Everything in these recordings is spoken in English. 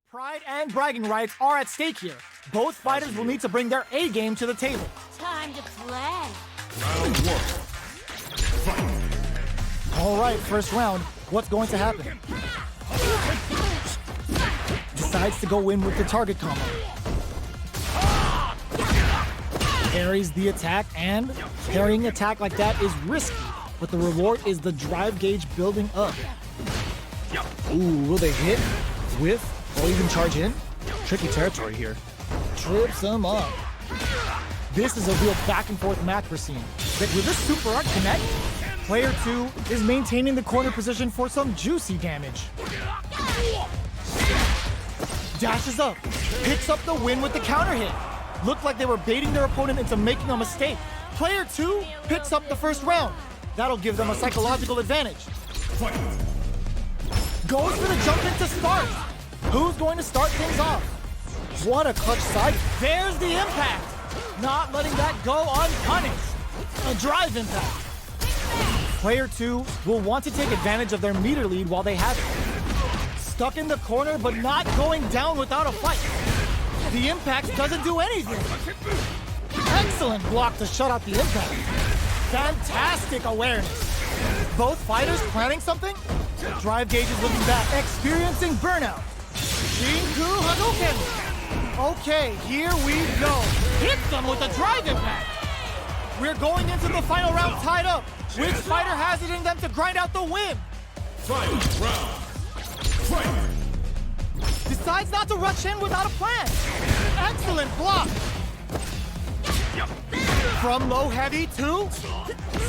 Pride and bragging rights are at stake here. Both fighters will need to bring their A game to the table. Time to play. Round one. Fight. All right, first round. What's going to happen? Decides to go in with the target combo. Parries the attack, and parrying attack like that is risky, but the reward is the drive gauge building up. Ooh, will they hit, whiff, or even charge in? Tricky territory here. Trips him up. This is a real back and forth match we're seeing. But with this super art connect, player 2 is maintaining the corner position for some juicy damage. Dashes up, picks up the win with the counter hit. Looked like they were baiting their opponent into making a mistake. Player 2 picks up the first round. That'll give them a psychological advantage. Goes for the jump in to start. Who's going to start things off? What a clutch side. There's the impact. Not letting that go unpunished. A drive impact. Player 2 will want to take advantage of their meter lead while they have it. Stuck in the corner, but not going down without a fight. The impact doesn't do anything. Excellent block to shut out the impact. Fantastic awareness. Both fighters planning something? Drive gauge is looking back, experiencing burnout. Shinku Hadouken. Okay, here we go. Hit them with a drive impact. We're going into the final round tied up. Which fighter has it in them to grind out the win? Final round. Fight. Decides not to rush in without a plan. Excellent block. From low heavy to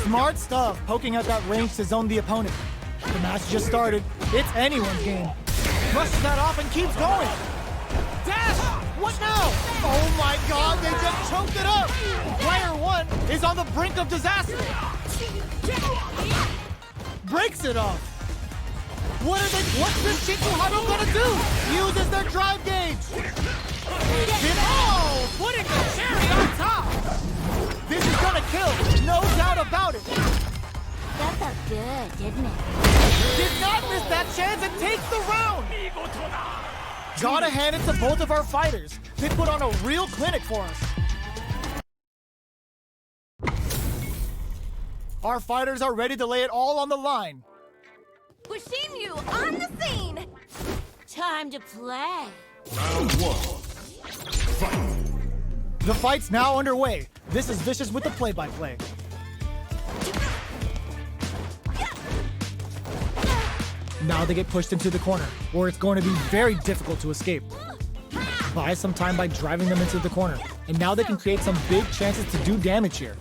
smart stuff, poking at that range to zone the opponent. The match just started. It's anyone's game. Rushes that off and keeps going. Dash! What now? Oh my god, they just choked it up. Player 1 is on the brink of disaster. Breaks it off. What's this Shinku Hado gonna do? Uses their drive gauge. Oh, putting the cherry on top. This is gonna kill, no doubt about it. That felt good, didn't it? Did not miss that chance and takes the round. Gotta hand it to both of our fighters. They put on a real clinic for us. Our fighters are ready to lay it all on the line. Bushinryu on the scene. Time to play. Round one. Fight. The fight's now underway. This is Vicious with the play-by-play. Now they get pushed into the corner, where it's going to be very difficult to escape. Buy some time by driving them into the corner, and now they can create some big chances to do damage here.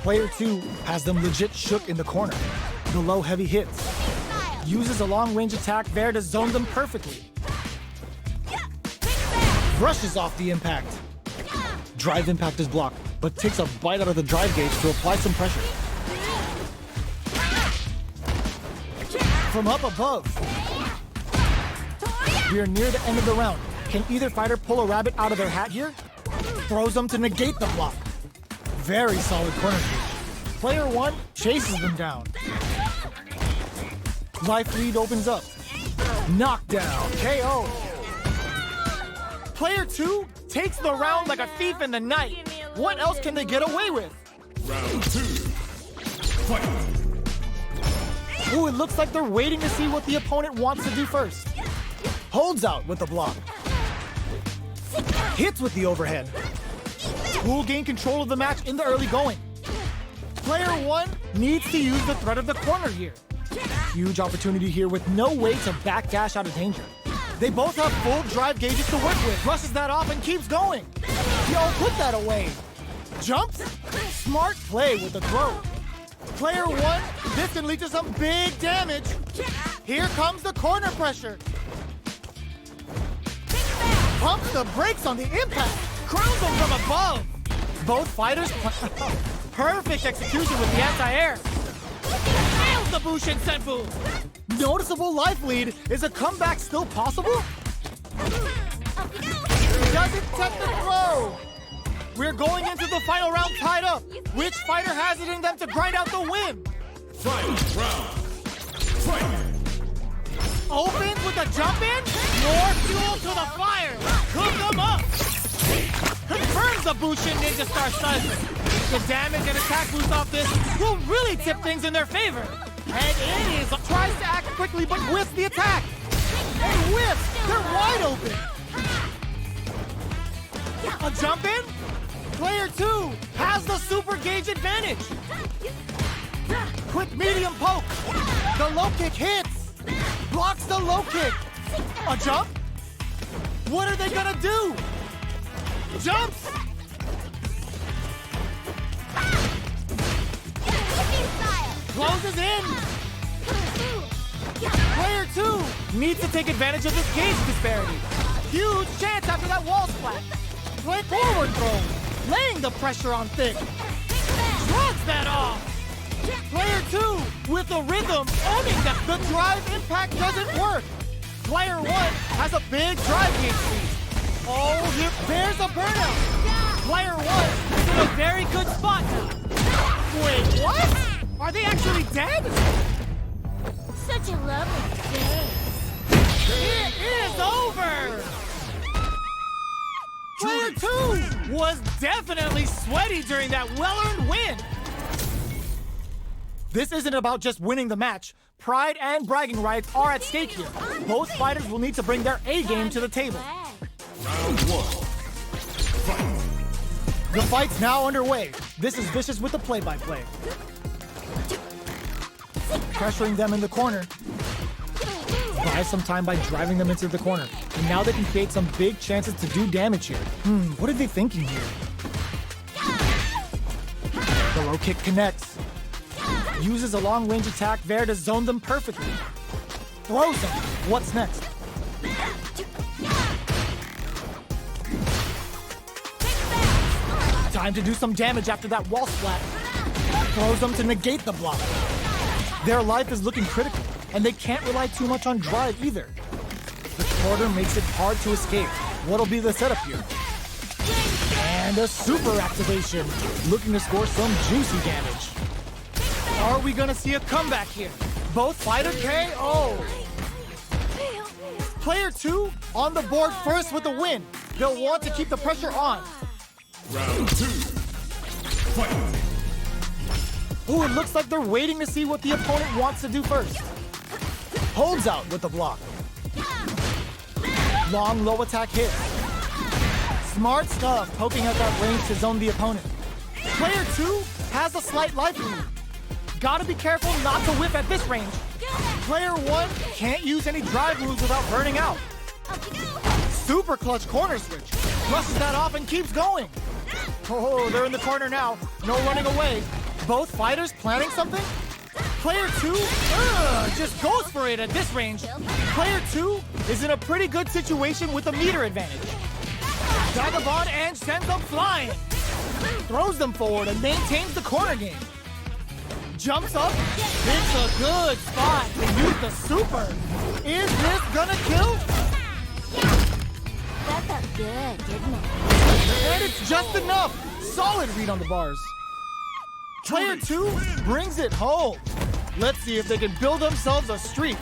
Player 2 has them legit shook in the corner. The low heavy hits. Uses a long-range attack there to zone them perfectly. Brushes off the impact. Drive impact is blocked, but takes a bite out of the drive gauge to apply some pressure. From up above. We are near the end of the round. Can either fighter pull a rabbit out of their hat here? Throws them to negate the block. Very solid corner kick. Player 1 chases them down. Life lead opens up. Knockdown, KO. Player 2 takes the round like a thief in the night. What else can they get away with? Round 2. Fight. Ooh, it looks like they're waiting to see what the opponent wants to do first. Holds out with the block. Hits with the overhead. Will gain control of the match in the early going. Player 1 needs to use the threat of the corner here. Huge opportunity here with no way to backdash out of danger. They both have full drive gauges to work with. Rushes that off and keeps going. Yo, put that away. Jumps. Smart play with the throw. Player 1, this can lead to some big damage. Here comes the corner pressure. Pumps the brakes on the impact. Crowns them from above. Both fighters, perfect execution with the anti-air. Nails the Bushin Senpu. Noticeable life lead. Is a comeback still possible? Doesn't take the throw. We're going into the final round tied up. Which fighter has it in them to grind out the win? Final round. Fight. Opens with a jump in. More fuel to the the Bushin Ninja Star Cycle. The damage and attack boost off this will really tip things in their favor. And it is tries to act quickly but whiffs the attack. And whiffs! They're wide open! A jump in? Player 2 has the super gauge advantage. Quick medium poke. The low kick hits. Blocks the low kick. A jump? What are they gonna do? Jumps! Closes in. Player 2 needs to take advantage of this gauge disparity. Huge chance after that wall splat. Play forward throw. Laying the pressure on Thick. Shrugs that off. Player 2 with the rhythm, owning that the drive impact doesn't work. Player 1 has a big drive gauge lead. Oh, there's a burnout. Player 1 is in a very good spot now. Wait, what? Are they actually dead? Such a lovely day. It is over! Player 2 was definitely sweaty during that well-earned win. This isn't about just winning the match. Pride and bragging rights are at stake here. Both fighters will need to bring their A game to the table. Round 1. Fight. The fight's now underway. This is Vicious with the play-by-play. Pressuring them in the corner. Buy some time by driving them into the corner. And now they can create some big chances to do damage here. What are they thinking here? The low kick connects. Uses a long-range attack there to zone them perfectly. Throws them. What's next? Time to do some damage after that wall splat. Throws them to negate the block. Their life is looking critical, and they can't rely too much on drive either. The quarter makes it hard to escape. What'll be the setup here? And a super activation, looking to score some juicy damage. Are we gonna see a comeback here? Both fighters KO. Player 2 on the board first with the win. They'll want to keep the pressure on. Round 2. Fight. Ooh, it looks like they're waiting to see what the opponent wants to do first. Holds out with the block. Long low attack hit. Smart stuff, poking at that range to zone the opponent. Player 2 has a slight life lead. Gotta be careful not to whip at this range. Player 1 can't use any drive moves without burning out. Super clutch corner switch. Brushes that off and keeps going. Oh, they're in the corner now. No running away. Both fighters planning something? Player 2 just goes for it at this range. Player 2 is in a pretty good situation with a meter advantage. Vagabond and sends them flying. Throws them forward and maintains the corner game. Jumps up. It's a good spot to use the super. Is this gonna kill? That felt good, didn't it? And it's just enough. Solid read on the bars. Player 2 brings it home. Let's see if they can build themselves a streak.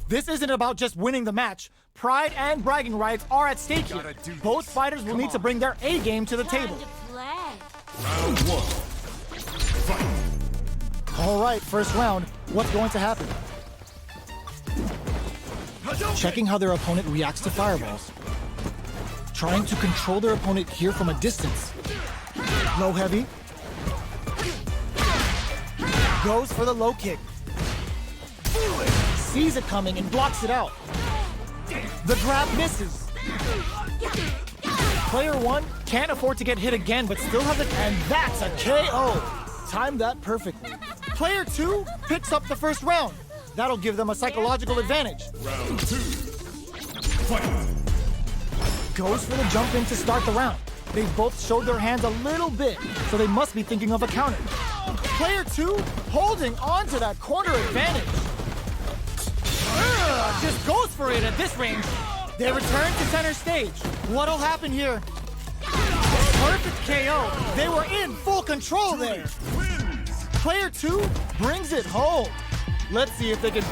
This isn't about just winning the match. Pride and bragging rights are at stake here. Both fighters will need to bring their A game to the table. Time to play. Round 1. Fight. All right, first round. What's going to happen? Checking how their opponent reacts to fireballs. Trying to control their opponent here from a distance. Low heavy. Goes for the low kick. Sees it coming and blocks it out. The grab misses. Player 1 can't afford to get hit again, but still has it, and that's a KO. Timed that perfectly. Player 2 picks up the first round. That'll give them a psychological advantage. Round 2. Fight. Goes for the jump in to start the round. They both showed their hands a little bit, so they must be thinking of a counter. Player 2 holding on to that corner advantage. Just goes for it at this range. They return to center stage. What'll happen here? Perfect KO. They were in full control there. Player 2 brings it home. Let's see if they can.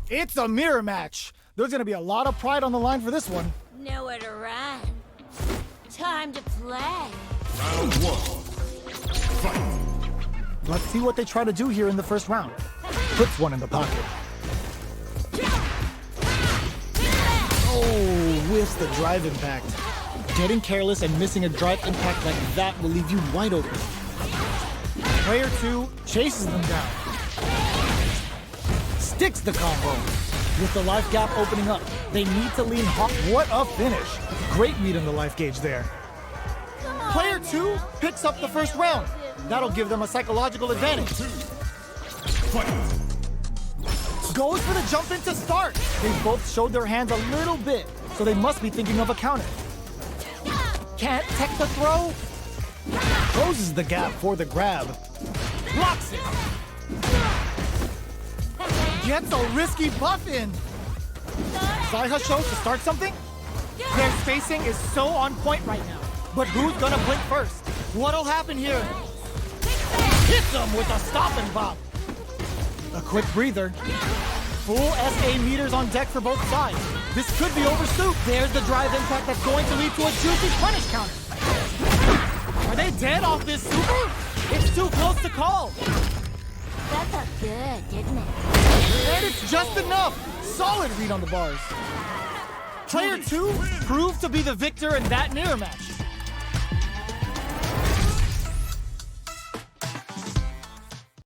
It's a mirror match. There's going to be a lot of pride on the line for this one. Nowhere to run. Time to play. Round one. Fight. Let's see what they try to do here in the first round. Puts one in the pocket. Oh, whiffs the drive impact. Getting careless and missing a drive impact like that will leave you wide open. Player 2 chases them down. Sticks the combo. With the life gap opening up, they need to lean hot. What a finish. Great read on the life gauge there. Player 2 picks up the first round. That'll give them a psychological advantage. Fight. Goes for the jump in to start. They both showed their hands a little bit, so they must be thinking of a counter. Can't tech the throw. Closes the gap for the grab. Blocks it. Gets a risky buff in. Saihasho to start something? Their spacing is so on point right now. But who's gonna blink first? What'll happen here? Hits them with a stop and bop. A quick breather. Full SA meters on deck for both sides. This could be over soon. There's the drive impact that's going to lead to a juicy punish counter. Are they dead off this super? It's too close to call. That felt good, didn't it? And it's just enough. Solid read on the bars. Player 2 proved to be the victor in that mirror match.